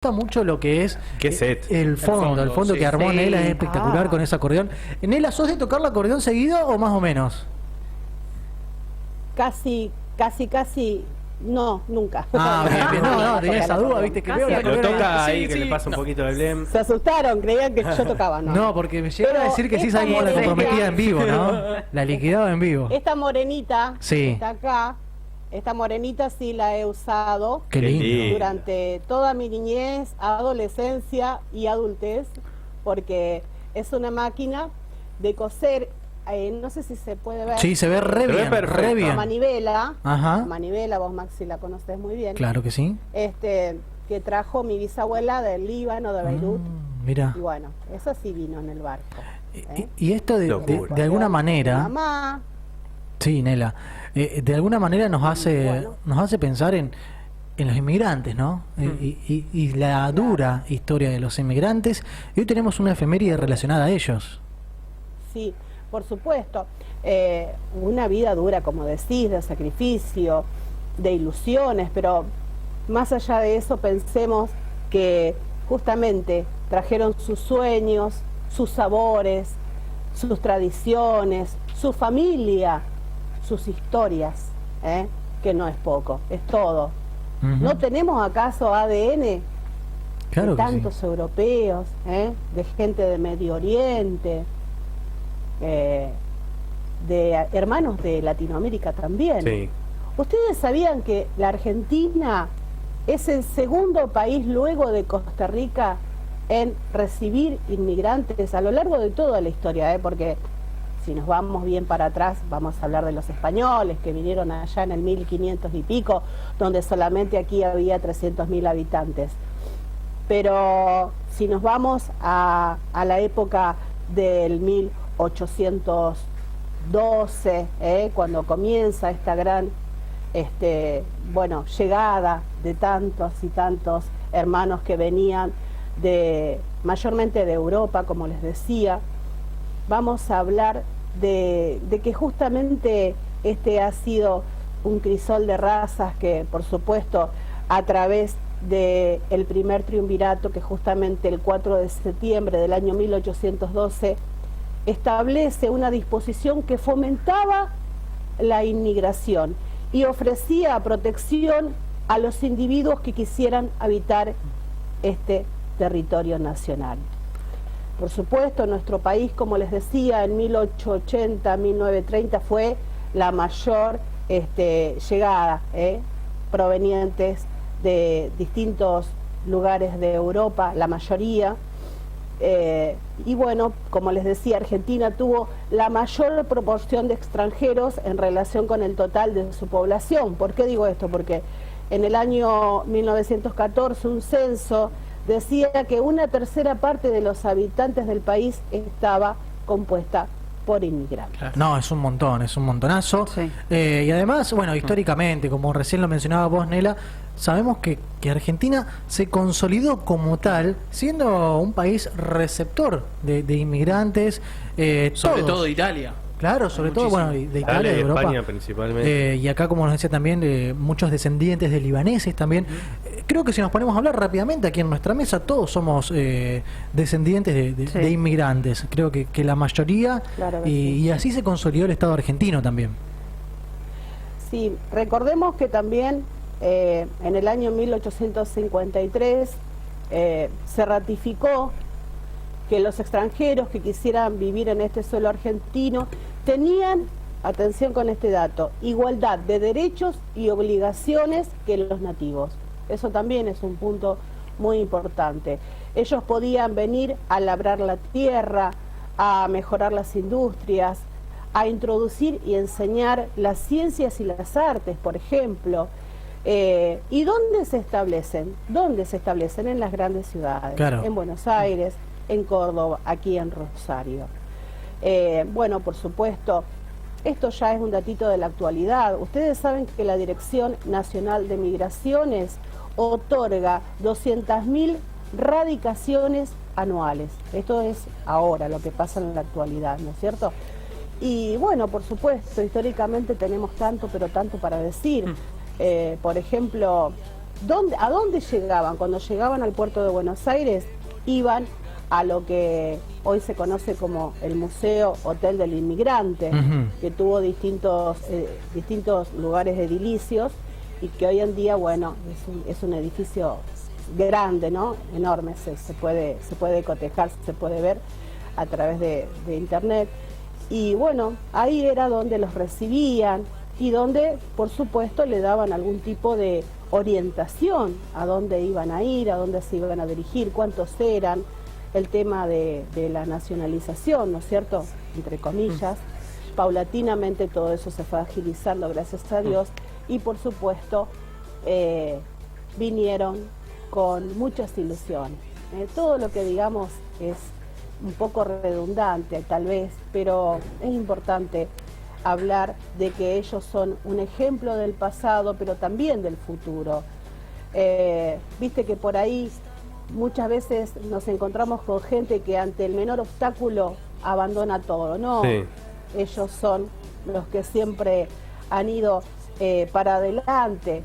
gusta mucho lo que es ¿Qué set? el fondo sí, que armó sí. Nela, es espectacular con ese acordeón. Nela, ¿sos de tocar el acordeón seguido o más o menos? Casi, no, nunca. Ah, bien, no, tenía esa duda, Casi viste, que veo el casi. Lo acordeón. toca Sí, ahí, que sí. le pasa un poquito de blem. Se asustaron, creían que yo tocaba, ¿no? No, porque me llegaron a Pero decir que sí esta sabía cómo la morenita- comprometía en vivo, ¿no? La liquidaba en vivo. Esta morenita Sí. que está acá, esta morenita sí la he usado Qué lindo. lindo. durante toda mi niñez, adolescencia y adultez, porque es una máquina de coser, no sé si se puede ver. Sí, se ve re Se ve bien, perfecto. re A bien. manivela, Ajá. manivela, vos Maxi la conocés muy bien. Claro que sí. Que trajo mi bisabuela del Líbano, de Beirut. Mira. Y bueno, eso sí vino en el barco. Y esto Locura. de alguna manera, Mamá, sí, Nela, de alguna manera nos Bueno. hace pensar en los inmigrantes, ¿no? Y la dura historia de los inmigrantes. Y hoy tenemos una efeméride relacionada a ellos. sí, por supuesto. Una vida dura, como decís, de sacrificio, de ilusiones, pero más allá de eso pensemos que justamente trajeron sus sueños, sus sabores, sus tradiciones, su familia, sus historias, que no es poco, es todo. Ujú. ¿No tenemos acaso ADN Claro de que sí. tantos europeos, de gente de Medio Oriente, de hermanos de Latinoamérica también? Sí. ¿Ustedes sabían que la Argentina es el segundo país luego de Costa Rica en recibir inmigrantes a lo largo de toda la historia? Porque si nos vamos bien para atrás, vamos a hablar de los españoles que vinieron allá en el 1500 y pico, donde solamente aquí había 300.000 habitantes. Pero si nos vamos a la época del 1812, cuando comienza esta gran llegada de tantos y tantos hermanos que venían mayormente de Europa, como les decía, vamos a hablar de que justamente ha sido un crisol de razas que, por supuesto, a través del primer triunvirato, que justamente el 4 de septiembre del año 1812 establece una disposición que fomentaba la inmigración y ofrecía protección a los individuos que quisieran habitar este territorio nacional. Por supuesto, nuestro país, como les decía, en 1880, 1930 fue la mayor llegada, provenientes de distintos lugares de Europa, la mayoría. Y bueno, como les decía, Argentina tuvo la mayor proporción de extranjeros en relación con el total de su población. ¿Por qué digo esto? Porque en el año 1914 un censo decía que una tercera parte de los habitantes del país estaba compuesta por inmigrantes. No, es un montón, es un montonazo. Sí. Y además, bueno, históricamente, como recién lo mencionaba vos, Nela, sabemos que Argentina se consolidó como tal, siendo un país receptor de inmigrantes. Sobre todos. todo de Italia. Claro, sobre todo, Muchísimo. bueno, de Italia Italia, y de Europa. España principalmente. Y acá, como nos decía también, muchos descendientes de libaneses también. Creo que si nos ponemos a hablar rápidamente aquí en nuestra mesa, todos somos descendientes Sí. de inmigrantes. Creo que la mayoría, Claro que y así se consolidó el Estado argentino también. Sí, recordemos que también en el año 1853 se ratificó que los extranjeros que quisieran vivir en este suelo argentino tenían, atención con este dato, igualdad de derechos y obligaciones que los nativos. Eso también es un punto muy importante. Ellos podían venir a labrar la tierra, a mejorar las industrias, a introducir y enseñar las ciencias y las artes, por ejemplo. ¿Y dónde se establecen? ¿Dónde se establecen? En las grandes ciudades. Claro. En Buenos Aires, en Córdoba, aquí en Rosario. Bueno, por supuesto, esto ya es un datito de la actualidad. Ustedes saben que la Dirección Nacional de Migraciones otorga 200.000 radicaciones anuales. Esto es ahora lo que pasa en la actualidad, ¿no es cierto? Y bueno, por supuesto, históricamente tenemos tanto, pero tanto para decir. Por ejemplo, ¿a dónde llegaban? Cuando llegaban al puerto de Buenos Aires, iban a lo que hoy se conoce como el Museo Hotel del Inmigrante, que tuvo distintos lugares edilicios y que hoy en día, bueno, es un edificio grande, ¿no? Enorme, se puede cotejar, se puede ver a través de internet. Y bueno, ahí era donde los recibían y donde, por supuesto, le daban algún tipo de orientación a dónde iban a ir, a dónde se iban a dirigir, cuántos eran, el tema de la nacionalización, ¿no es cierto?, entre comillas. Paulatinamente todo eso se fue agilizando, gracias a Dios, y por supuesto vinieron con muchas ilusiones. Todo lo que digamos es un poco redundante tal vez, pero es importante hablar de que ellos son un ejemplo del pasado, pero también del futuro. Viste que por ahí muchas veces nos encontramos con gente que ante el menor obstáculo abandona todo, ¿no? Sí. Ellos son los que siempre han ido para adelante,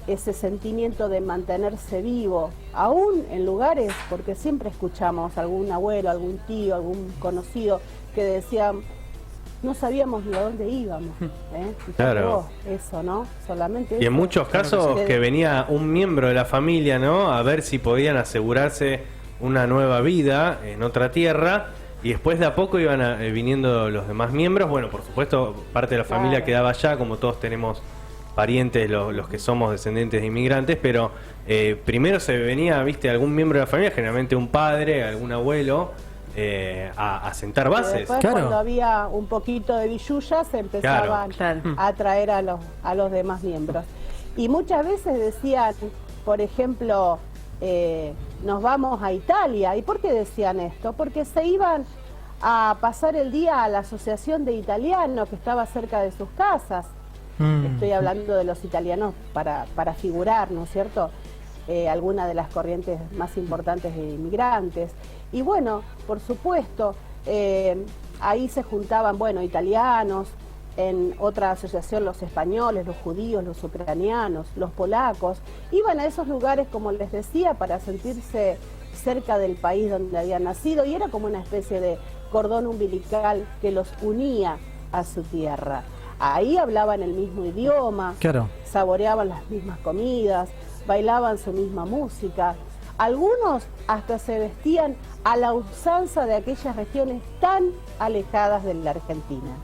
ese sentimiento de mantenerse vivo, aún en lugares, porque siempre escuchamos algún abuelo, algún tío, algún conocido que decían, no sabíamos ni a dónde íbamos. Claro. Eso, ¿no? Solamente y eso. en muchos casos que venía un miembro de la familia, ¿no?, a ver si podían asegurarse una nueva vida en otra tierra, y después de a poco iban viniendo los demás miembros. Bueno, por supuesto, parte de la familia quedaba allá, como todos tenemos parientes, los que somos descendientes de inmigrantes, pero primero se venía, viste, algún miembro de la familia, generalmente un padre, algún abuelo, a sentar bases. Después, cuando había un poquito de billulla, se empezaban a traer a los demás miembros. Y muchas veces decían, por ejemplo, nos vamos a Italia. ¿Y por qué decían esto? Porque se iban a pasar el día a la asociación de italianos que estaba cerca de sus casas. Estoy hablando de los italianos para figurar, ¿no es cierto?, alguna de las corrientes más importantes de inmigrantes. Y bueno, por supuesto, ahí se juntaban, bueno, italianos, en otra asociación los españoles, los judíos, los ucranianos, los polacos. Iban a esos lugares, como les decía, para sentirse cerca del país donde habían nacido, y era como una especie de cordón umbilical que los unía a su tierra. Ahí hablaban el mismo idioma, saboreaban las mismas comidas, bailaban su misma música. Algunos hasta se vestían a la usanza de aquellas regiones tan alejadas de la Argentina.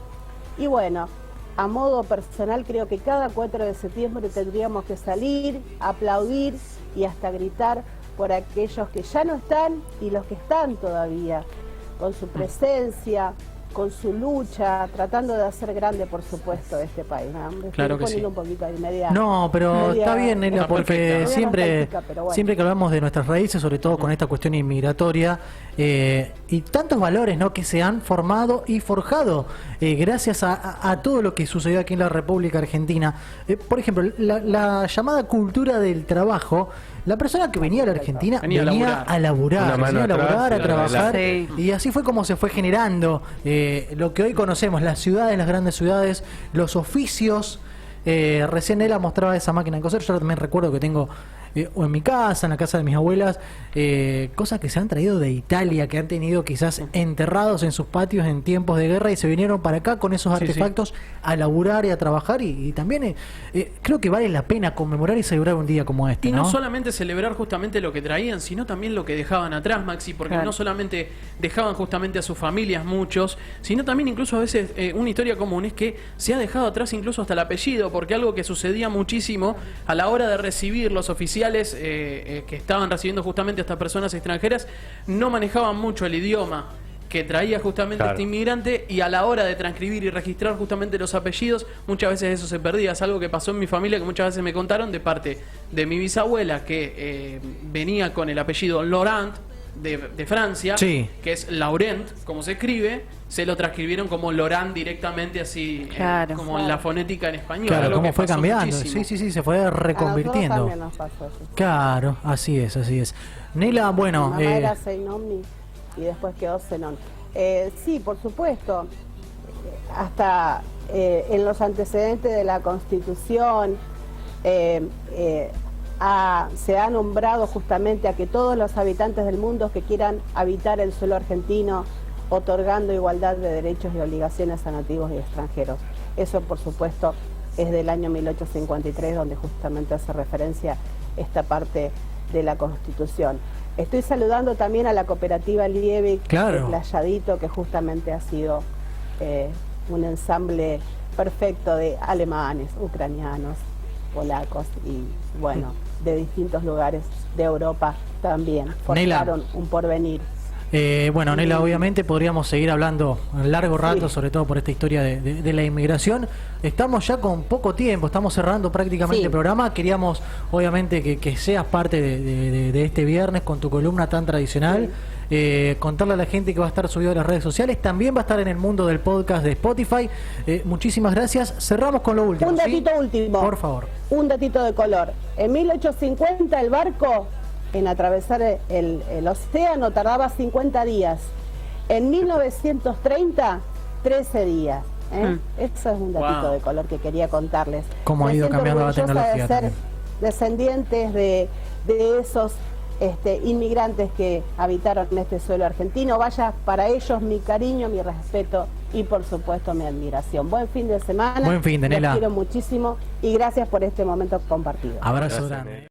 Y bueno, a modo personal creo que cada 4 de septiembre tendríamos que salir, aplaudir y hasta gritar por aquellos que ya no están y los que están todavía, con su presencia, con su lucha, tratando de hacer grande, por supuesto, este país. Claro que sí. Un poquito ahí media, no, pero está bien, Nelia, porque siempre que hablamos de nuestras raíces, sobre todo con esta cuestión inmigratoria, y tantos valores, ¿no?, que se han formado y forjado gracias a todo lo que sucedió aquí en la República Argentina. Por ejemplo, la llamada cultura del trabajo. La persona que venía a la Argentina venía a laburar, a trabajar, y así fue como se fue generando lo que hoy conocemos, las ciudades, las grandes ciudades, los oficios. Recién ella mostraba esa máquina de coser. Yo también recuerdo que tengo o en mi casa, en la casa de mis abuelas, cosas que se han traído de Italia, que han tenido quizás enterrados en sus patios en tiempos de guerra y se vinieron para acá con esos artefactos a laburar y a trabajar, y también creo que vale la pena conmemorar y celebrar un día como este, y no solamente celebrar justamente lo que traían, sino también lo que dejaban atrás, Maxi, porque no solamente dejaban justamente a sus familias muchos, sino también incluso a veces una historia común es que se ha dejado atrás incluso hasta el apellido, porque algo que sucedía muchísimo a la hora de recibir los oficiales que estaban recibiendo justamente a estas personas extranjeras, no manejaban mucho el idioma que traía justamente este inmigrante, y a la hora de transcribir y registrar justamente los apellidos, muchas veces eso se perdía. Es algo que pasó en mi familia, que muchas veces me contaron de parte de mi bisabuela, que venía con el apellido Laurent de Francia, que es Laurent, como se escribe, se lo transcribieron como Laurent directamente, así como en la fonética en español. Claro, como fue cambiando. Sí, se fue reconvirtiendo. Claro, así es. Nela, bueno. Mi mamá era Seinomni y después quedó Zenón. Sí, por supuesto. Hasta en los antecedentes de la Constitución se ha nombrado justamente a que todos los habitantes del mundo que quieran habitar el suelo argentino, otorgando igualdad de derechos y obligaciones a nativos y extranjeros. Eso, por supuesto, es del año 1853, donde justamente hace referencia esta parte de la Constitución. Estoy saludando también a la cooperativa Liebig, claro, de Playadito, que justamente ha sido un ensamble perfecto de alemanes, ucranianos, polacos y, bueno, de distintos lugares de Europa también. Forjaron un porvenir. Bueno, Nela, obviamente podríamos seguir hablando un largo rato, sí, sobre todo por esta historia de la inmigración. Estamos ya con poco tiempo, estamos cerrando prácticamente el programa. Queríamos, obviamente, que seas parte de este viernes con tu columna tan tradicional. Contarle a la gente que va a estar subido a las redes sociales. También va a estar en el mundo del podcast de Spotify. Muchísimas gracias. Cerramos con lo último. Un datito último. Por favor. Un datito de color. En 1850 el barco en atravesar el océano tardaba 50 días. En 1930, 13 días. Eso es un datito de color que quería contarles. Cómo ha ido cambiando la tecnología. De ser descendientes de esos inmigrantes que habitaron en este suelo argentino. Vaya para ellos mi cariño, mi respeto y por supuesto mi admiración. Buen fin de semana. Buen fin de, Nela. Los quiero muchísimo y gracias por este momento compartido. Abrazo grande.